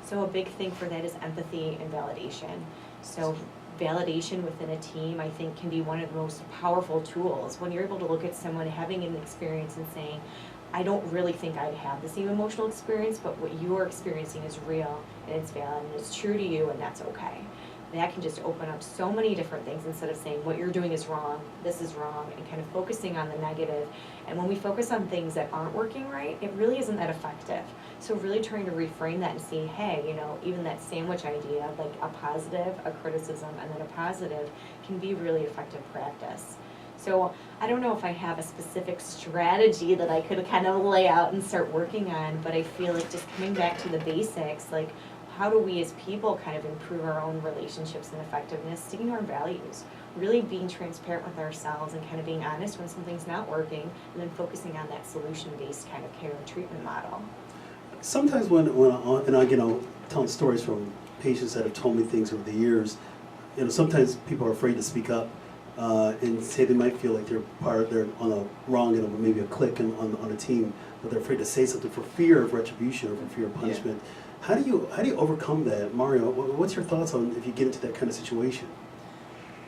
So a big thing for that is empathy and validation. So validation within a team, I think, can be one of the most powerful tools. When you're able to look at someone having an experience and saying, I don't really think I'd have the same emotional experience, but what you're experiencing is real and it's valid and it's true to you, and that's okay. That can just open up so many different things instead of saying what you're doing is wrong, this is wrong, and kind of focusing on the negative. And when we focus on things that aren't working right, it really isn't that effective. So really trying to reframe that and see, hey, you know, even that sandwich idea, like a positive, a criticism, and then a positive can be really effective practice. So I don't know if I have a specific strategy that I could kind of lay out and start working on, but I feel like just coming back to the basics, like how do we as people kind of improve our own relationships and effectiveness, sticking to our values, really being transparent with ourselves and kind of being honest when something's not working, and then focusing on that solution-based kind of care and treatment model. Sometimes when I you know, telling stories from patients that have told me things over the years, you know, sometimes people are afraid to speak up. And say they might feel like they're on a wrong, you know, maybe a clique on a team, but they're afraid to say something for fear of retribution or for fear of punishment. Yeah. How do you overcome that, Mario? What's your thoughts on if you get into that kind of situation?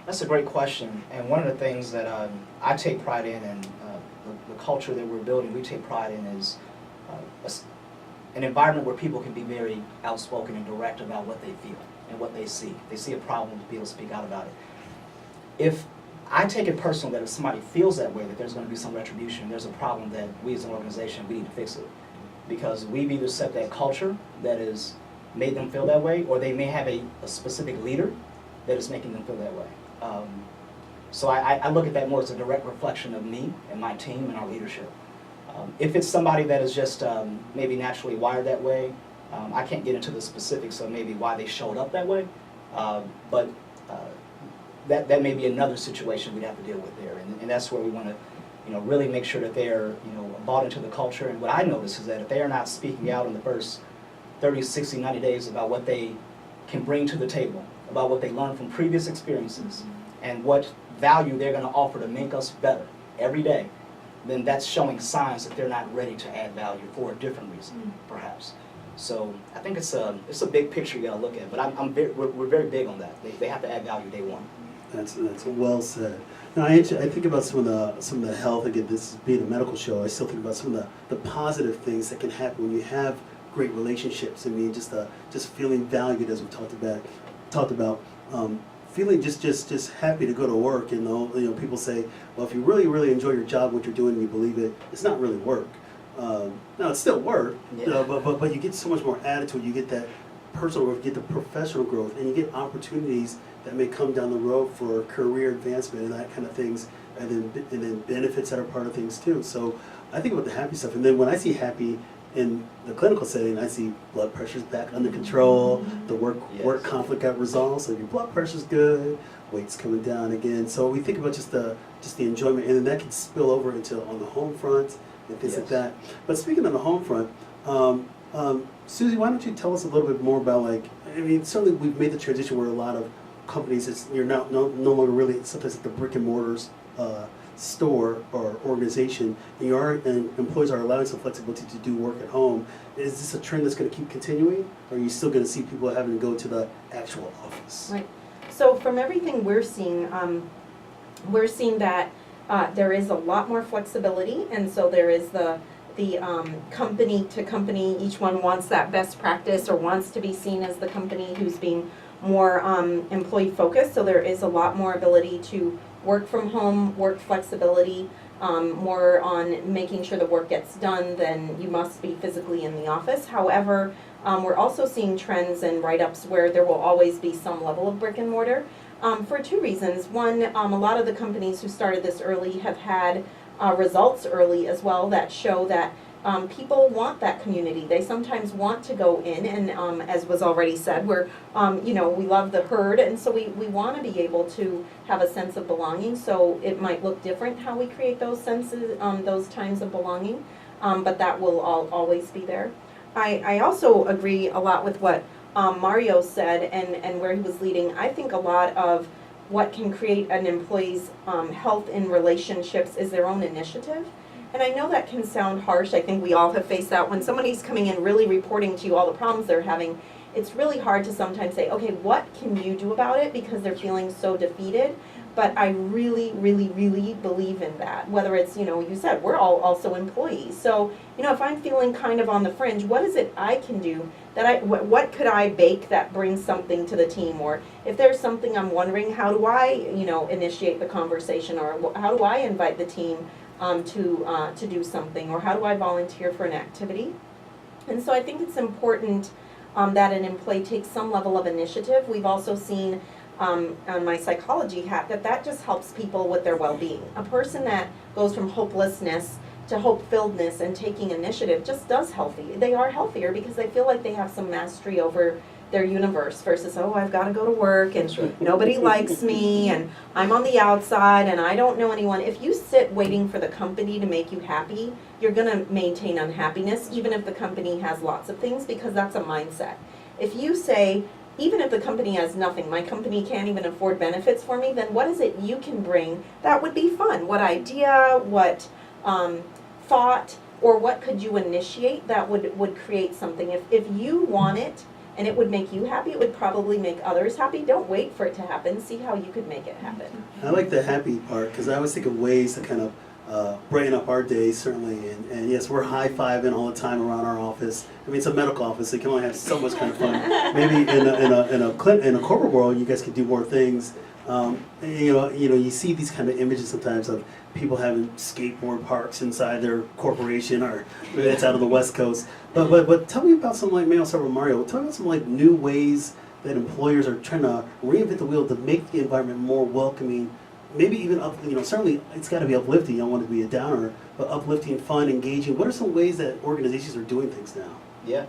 That's a great question, and one of the things that I take pride in, and the culture that we're building, we take pride in, is an environment where people can be very outspoken and direct about what they feel and what they see. If they see a problem, to be able to speak out about it. If I take it personal that if somebody feels that way, that there's going to be some retribution, there's a problem that we as an organization, we need to fix it. Because we've either set that culture that has made them feel that way, or they may have a specific leader that is making them feel that way. So I look at that more as a direct reflection of me and my team and our leadership. If it's somebody that is just maybe naturally wired that way, I can't get into the specifics of maybe why they showed up that way, but that may be another situation we'd have to deal with there, and that's where we want to, you know, really make sure that they're, you know, bought into the culture. And what I notice is that if they are not speaking out in the first 30, 60, 90 days about what they can bring to the table, about what they learned from previous experiences, and what value they're going to offer to make us better every day, then that's showing signs that they're not ready to add value for a different reason, perhaps. So I think it's a big picture you got to look at, but we're very big on that. They have to add value day one. That's well said. Now I think about some of the health. Again, this being a medical show, I still think about some of the positive things that can happen when you have great relationships. I mean, just feeling valued, as we talked about. Feeling just happy to go to work. You know, people say, well, if you really enjoy your job, what you're doing, and you believe it, it's not really work. Now it's still work, Yeah. but you get so much more attitude. You get that personal growth, you get the professional growth, and you get opportunities that may come down the road for career advancement and that kind of things, and then benefits that are part of things too. So I think about the happy stuff, and then when I see happy in the clinical setting, I see blood pressure's back under control, the work conflict got resolved, so your blood pressure's good, weight's coming down again. So we think about just the enjoyment, and then that can spill over into on the home front and things like that. But speaking of the home front, Susie, why don't you tell us a little bit more about, like, I mean, certainly we've made the transition where a lot of companies, you're no longer really sometimes at the brick and mortars store or organization, and employees are allowing some flexibility to do work at home. Is this a trend that's going to keep continuing, or are you still going to see people having to go to the actual office? Right. So from everything we're seeing that there is a lot more flexibility, and so there is the company to company, each one wants that best practice or wants to be seen as the company who's being more employee focused. So there is a lot more ability to work from home, work flexibility, more on making sure the work gets done than you must be physically in the office. However, we're also seeing trends and write-ups where there will always be some level of brick and mortar for two reasons. One, a lot of the companies who started this early have had results early as well that show that people want that community. They sometimes want to go in, and as was already said, we're, we love the herd, and so we want to be able to have a sense of belonging. So it might look different how we create those senses, those times of belonging, but that will always be there. I also agree a lot with what Mario said and where he was leading. I think a lot of what can create an employee's health in relationships is their own initiative. And I know that can sound harsh. I think we all have faced that. When somebody's coming in really reporting to you all the problems they're having, it's really hard to sometimes say, okay, what can you do about it? Because they're feeling so defeated. But I really, really, really believe in that. Whether it's, you said, we're all also employees. So, if I'm feeling kind of on the fringe, what is it I can do what could I bake that brings something to the team? Or if there's something I'm wondering, how do I, initiate the conversation? Or how do I invite the team to do something? Or how do I volunteer for an activity? And so I think it's important that an employee takes some level of initiative. We've also seen on my psychology hat that just helps people with their well-being. A person that goes from hopelessness to hope-filledness and taking initiative just does healthy. They are healthier because they feel like they have some mastery over their universe versus, oh, I've got to go to work and nobody likes me and I'm on the outside and I don't know anyone. If you sit waiting for the company to make you happy, you're going to maintain unhappiness even if the company has lots of things, because that's a mindset. If you say, even if the company has nothing, my company can't even afford benefits for me, then what is it you can bring that would be fun? What idea, what thought, or what could you initiate that would create something? If you want it and it would make you happy, it would probably make others happy. Don't wait for it to happen. See how you could make it happen. I like the happy part because I always think of ways to kind of brighten up our days, certainly. And yes, we're high-fiving all the time around our office. I mean, it's a medical office, so you can only have so much kind of fun. Maybe in a corporate world, you guys can do more things. You see these kind of images sometimes of people having skateboard parks inside their corporation, or maybe that's out on the West Coast. But tell me about some, like, maybe I'll start with Mario. Tell me about some like new ways that employers are trying to reinvent the wheel to make the environment more welcoming. Maybe even certainly it's got to be uplifting. You don't want it to be a downer, but uplifting, fun, engaging. What are some ways that organizations are doing things now? Yeah,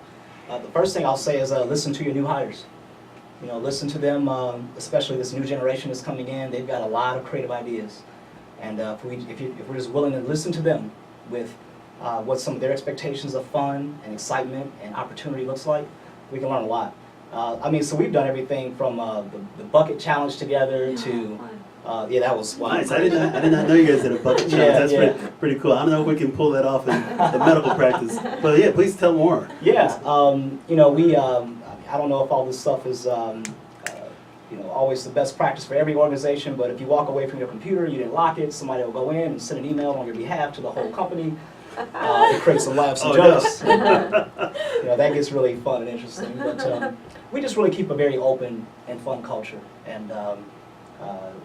the first thing I'll say is listen to your new hires. Listen to them, especially this new generation that's coming in. They've got a lot of creative ideas, and if we're just willing to listen to them with what some of their expectations of fun and excitement and opportunity looks like, we can learn a lot. So we've done everything from the bucket challenge together to. That was nice. I did not know you guys did a bucket challenge. That's pretty cool. I don't know if we can pull that off in the medical practice, but yeah, please tell more. Yeah, I don't know if all this stuff is always the best practice for every organization, but if you walk away from your computer, you didn't lock it, somebody will go in and send an email on your behalf to the whole company. It creates some laughs and jokes. that gets really fun and interesting. But we just really keep a very open and fun culture, and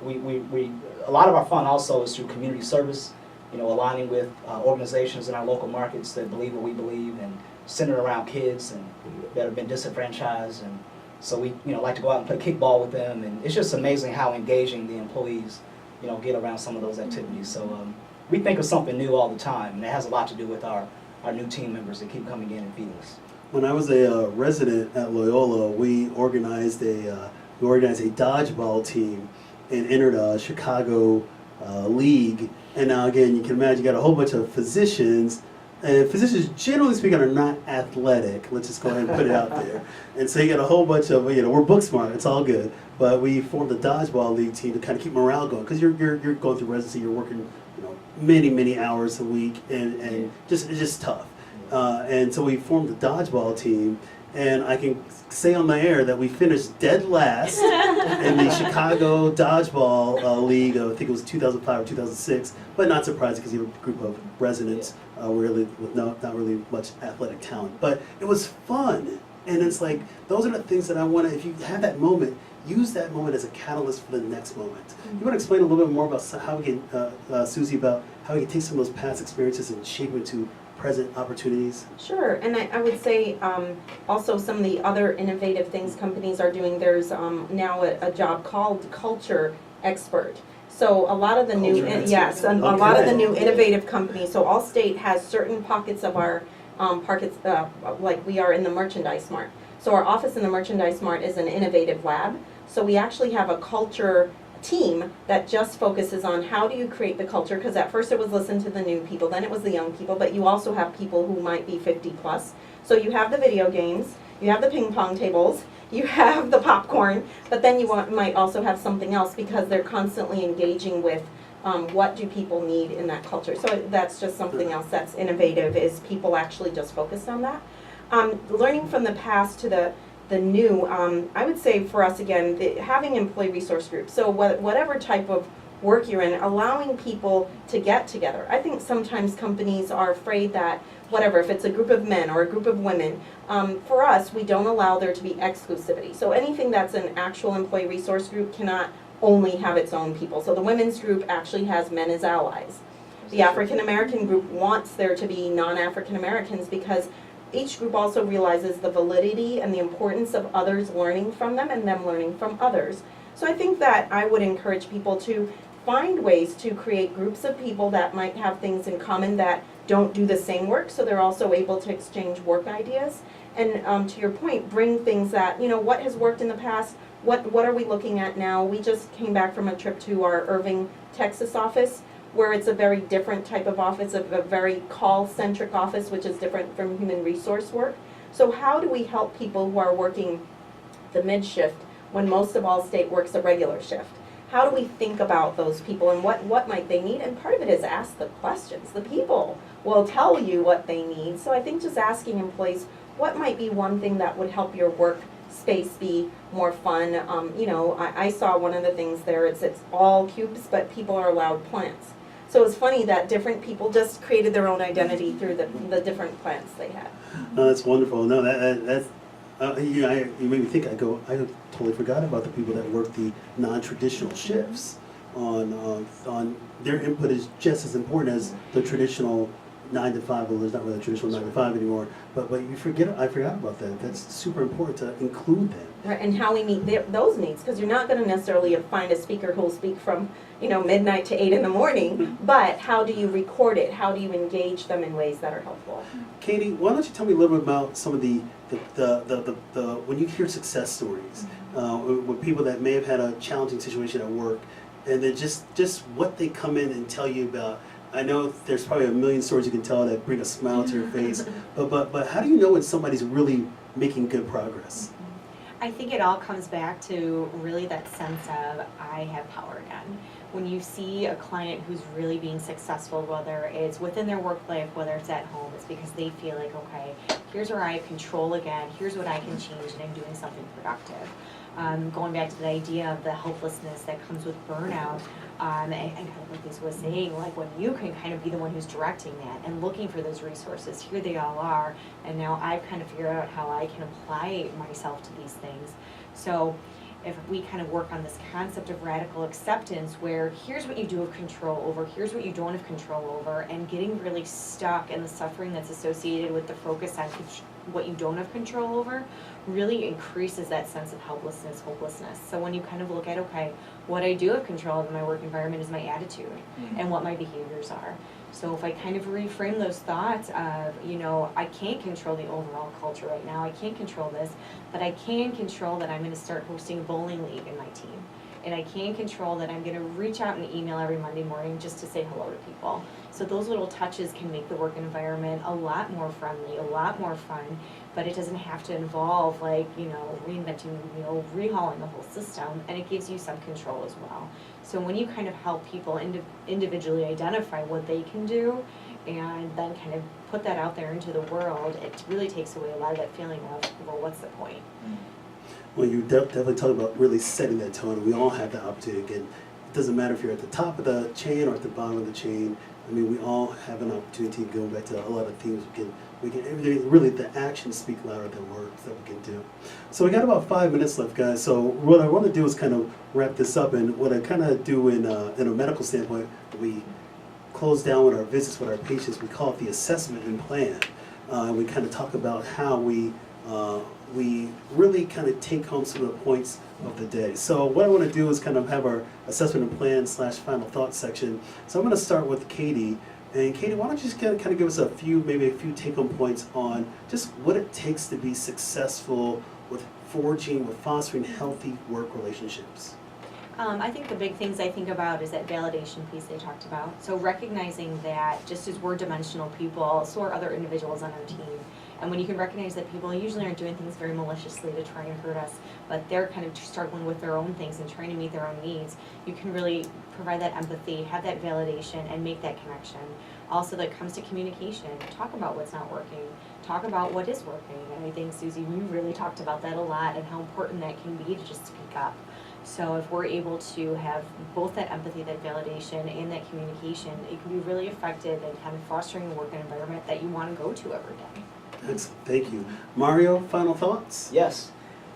we a lot of our fun also is through community service. Aligning with organizations in our local markets that believe what we believe, and centered around kids and that have been disenfranchised. And so we like to go out and play kickball with them, and it's just amazing how engaging the employees get around some of those activities. So we think of something new all the time, and it has a lot to do with our new team members that keep coming in and feeding us. When I was a resident at Loyola, we organized a dodgeball team and entered a Chicago league. And now again, you can imagine you got a whole bunch of physicians, and physicians generally speaking are not athletic. Let's just go ahead and put it out there. And so you got a whole bunch of, we're book smart, it's all good. But we formed a dodgeball league team to kind of keep morale going, because you're going through residency, you're working many hours a week, and it's just tough. And so we formed the dodgeball team, and I can say on the air that we finished dead last in the Chicago Dodgeball League. I think it was 2005 or 2006, but not surprising because you have a group of residents really with not really much athletic talent. But it was fun, and it's like those are the things that I want to. If you have that moment, use that moment as a catalyst for the next moment. You want to explain a little bit more about how we can, Susie, about how we can take some of those past experiences and shape them into present opportunities? Sure, and I would say also some of the other innovative things companies are doing. There's now a job called culture expert. So a lot of the new, lot of the new innovative companies. So Allstate has certain pockets of our like we are in the merchandise mart. So our office in the merchandise mart is an innovative lab. So we actually have a culture team that just focuses on how do you create the culture, because at first it was listen to the new people, then it was the young people, but you also have people who might be 50 plus. So you have the video games, you have the ping pong tables, you have the popcorn, but then you might also have something else, because they're constantly engaging with what do people need in that culture. So that's just something else that's innovative, is people actually just focused on that. Learning from the past to the new, I would say for us again, having employee resource groups. So whatever type of work you're in, allowing people to get together. I think sometimes companies are afraid that whatever, if it's a group of men or a group of women, for us, we don't allow there to be exclusivity. So anything that's an actual employee resource group cannot only have its own people. So the women's group actually has men as allies. The African American group wants there to be non-African Americans, because each group also realizes the validity and the importance of others learning from them and them learning from others. So I think that I would encourage people to find ways to create groups of people that might have things in common that don't do the same work, so they're also able to exchange work ideas. And to your point, bring things that, what has worked in the past, what are we looking at now? We just came back from a trip to our Irving, Texas office, where it's a very different type of office, a very call-centric office, which is different from human resource work. So how do we help people who are working the mid-shift when most of Allstate works a regular shift? How do we think about those people, and what might they need? And part of it is ask the questions. The people will tell you what they need. So I think just asking employees, what might be one thing that would help your work space be more fun? I saw one of the things there, it's all cubes, but people are allowed plants. So it's funny that different people just created their own identity through the different plants they had. No, that's wonderful. No, that's you made me think. I totally forgot about the people that work the non-traditional shifts. On their input is just as important as the traditional 9 to 5. Well, there's not really a traditional 9 to 5 anymore. But I forgot about that. That's super important to include them. Right, and how we meet those needs, because you're not going to necessarily find a speaker who will speak from midnight to 8 in the morning, but how do you record it? How do you engage them in ways that are helpful? Katie, why don't you tell me a little bit about some of the when you hear success stories, with people that may have had a challenging situation at work, and then just what they come in and tell you about. I know there's probably a million stories you can tell that bring a smile to your face, but how do you know when somebody's really making good progress? I think it all comes back to really that sense of I have power again. when you see a client who's really being successful, whether it's within their work life, whether it's at home, it's because they feel like, okay, here's where I have control again, here's what I can change, and I'm doing something productive. Going back to the idea of the helplessness that comes with burnout, and kind of like Lisa was saying, like when you can kind of be the one who's directing that and looking for those resources, here they all are, and now I've kind of figured out how I can apply myself to these things. So if we kind of work on this concept of radical acceptance, where here's what you do have control over, here's what you don't have control over, and getting really stuck in the suffering that's associated with the focus on what you don't have control over, really increases that sense of helplessness, hopelessness. So when you kind of look at, okay, what I do have control of in my work environment is my attitude and what my behaviors are. So if I kind of reframe those thoughts of, you know, I can't control the overall culture right now, I can't control this, but I can control that I'm going to start hosting a bowling league in my team. And I can control that I'm going to reach out and email every Monday morning just to say hello to people. So those little touches can make the work environment a lot more friendly, a lot more fun, but it doesn't have to involve like, you know, reinventing the wheel, rehauling the whole system, and it gives you some control as well. So when you kind of help people individually identify what they can do and then kind of put that out there into the world, it really takes away a lot of that feeling of, well, what's the point? Well, you definitely talk about really setting that tone, and we all have the opportunity. Again, it doesn't matter if you're at the top of the chain or at the bottom of the chain. I mean, we all have an opportunity, going back to a lot of themes, we can really, the actions speak louder than words that we can do. So we got about 5 minutes left, guys. So what I want to do is kind of wrap this up, and what I kind of do in a medical standpoint, we close down with our visits with our patients. We call it the assessment and plan. And we kind of talk about how we really kind of take home some of the points of the day. So what I want to do is kind of have our assessment and plan / final thoughts section. So I'm going to start with Katie. And Katie, why don't you just kind of give us maybe a few take-home points on just what it takes to be successful with fostering healthy work relationships. I think the big things I think about is that validation piece they talked about. So recognizing that just as we're dimensional people, so are other individuals on our team. And when you can recognize that people usually aren't doing things very maliciously to try and hurt us, but they're kind of struggling with their own things and trying to meet their own needs, you can really provide that empathy, have that validation, and make that connection. Also, that comes to communication. Talk about what's not working. Talk about what is working. And I think, Susie, we really talked about that a lot and how important that can be to just speak up. So if we're able to have both that empathy, that validation, and that communication, it can be really effective in kind of fostering a work environment that you want to go to every day. Excellent, thank you. Mario, final thoughts? Yes.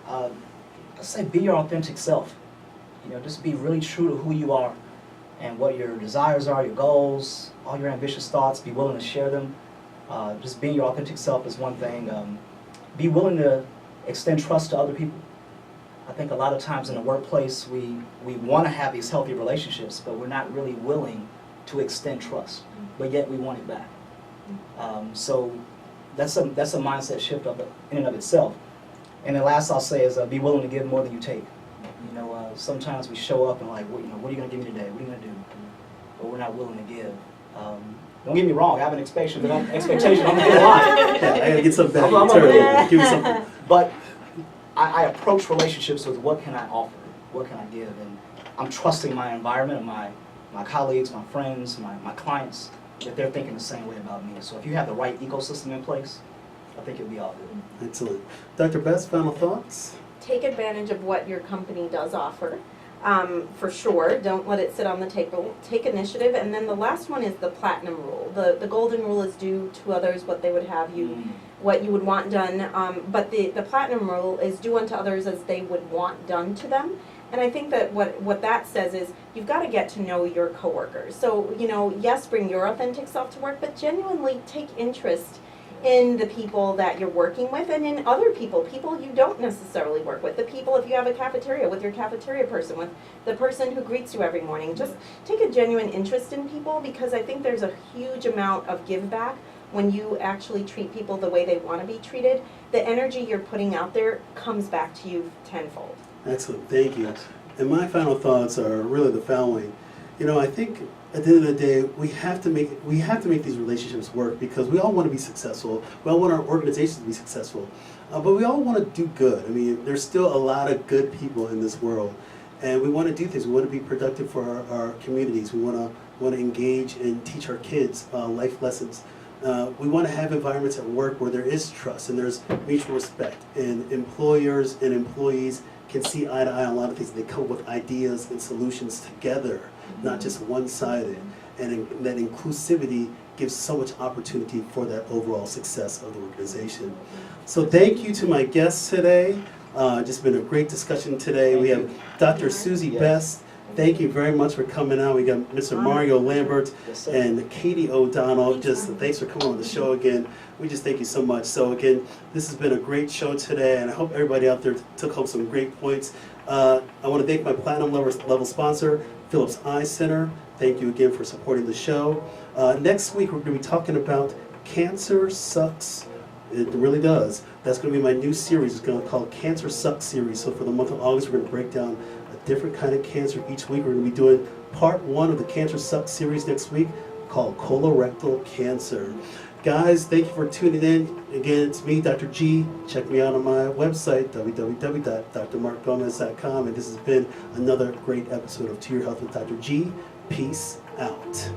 Let's say be your authentic self. You know, just be really true to who you are and what your desires are, your goals, all your ambitious thoughts. Be willing to share them. Just being your authentic self is one thing. Be willing to extend trust to other people. I think a lot of times in the workplace we want to have these healthy relationships, but we're not really willing to extend trust, but yet we want it back. So that's a mindset shift in and of itself. And then last I'll say is be willing to give more than you take. You know, sometimes we show up and like, what are you going to give me today? What are you going to do? But we're not willing to give. Don't get me wrong, I have an expectation, I'm going to get a lot. Yeah, I got to get something back. Give me something. But I approach relationships with what can I offer, what can I give, and I'm trusting my environment, my colleagues, my friends, my clients, that they're thinking the same way about me. So if you have the right ecosystem in place, I think it'll be all good. Excellent. Dr. Best, final thoughts? Take advantage of what your company does offer. For sure, don't let it sit on the table. Take initiative, and then the last one is the platinum rule. The golden rule is do to others what they would have you, what you would want done. But the platinum rule is do unto others as they would want done to them. And I think that what that says is you've got to get to know your coworkers. So, you know, yes, bring your authentic self to work, but genuinely take interest in the people that you're working with and in other people you don't necessarily work with. The people, if you have a cafeteria, with your cafeteria person, with the person who greets you every morning. Just take a genuine interest in people, because I think there's a huge amount of give back when you actually treat people the way they want to be treated. The energy you're putting out there comes back to you tenfold. Excellent, thank you. And my final thoughts are really the following. You know, I think at the end of the day, we have to make these relationships work, because we all want to be successful. We all want our organizations to be successful, but we all want to do good. I mean, there's still a lot of good people in this world, And we want to do things. We want to be productive for our communities. We want to engage and teach our kids life lessons. We want to have environments at work where there is trust and there's mutual respect, and employers and employees can see eye to eye on a lot of things. They come up with ideas and solutions together, not just one-sided. And that inclusivity gives so much opportunity for that overall success of the organization. So thank you to my guests today. Just been a great discussion today. We have Dr. Susy Best. Thank you very much for coming out. We got Mr. Mario Lambert and Katie O'Donnell. Thanks for coming on the show again. We just thank you so much. So again, this has been a great show today, and I hope everybody out there took home some great points. I want to thank my platinum level sponsor, Phillips Eye Center. Thank you again for supporting the show. Next week, we're going to be talking about Cancer Sucks. It really does. That's going to be my new series. It's going to be called Cancer Sucks series. So for the month of August, we're going to break down a different kind of cancer each week. We're going to be doing part 1 of the Cancer Sucks series next week called colorectal cancer. Guys, thank you for tuning in. Again, it's me, Dr. G. Check me out on my website, www.drmarkgomez.com. And this has been another great episode of To Your Health with Dr. G. Peace out.